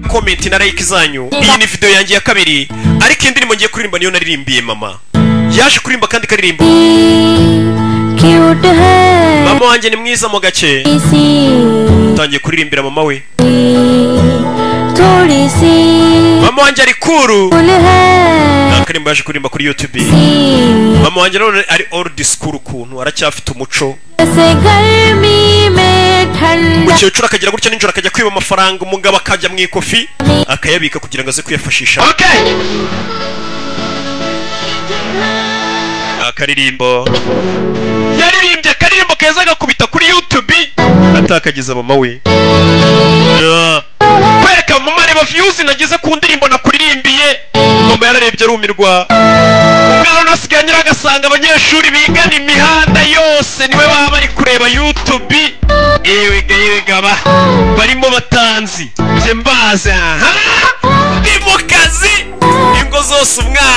comment na like zanyu. Iyi ni video yanjye ya kabiri, ariko iyi ndirimbo ngiye kuririmba niyo naririmbiye mama. Yaje kuririmba kandi karirimbo. Mama wanjye ni mwiza mu gace. Tangiye kuririmbira mama we. Mama wanjye ari kuru. Nakarimba yaje kuririmba kuri YouTube. Mama wanjye none ari old school ukuntu aracyafite umuco. Umukecuru akagira gutya ninjoro akajya kwiba amafaranga, umugabo akajya mu ikofi akayabika kugira ngo aze kuyafashisha. Okay. Akaririmbo yaririmbye akaririmbo keza gakubita kuri YouTube atakagiza mama we. Kweka mama reba views nagize ku ndirimbo nakuririmbiye. Mama yararebye arumirwa. Umwana nasigaye anyura agasanga abanyeshuri bigana imihanda yose niwe baba bari kureba YouTube. Ewe gaba barimo batanzi je mbaza ndi mu kazi ingo zose umwana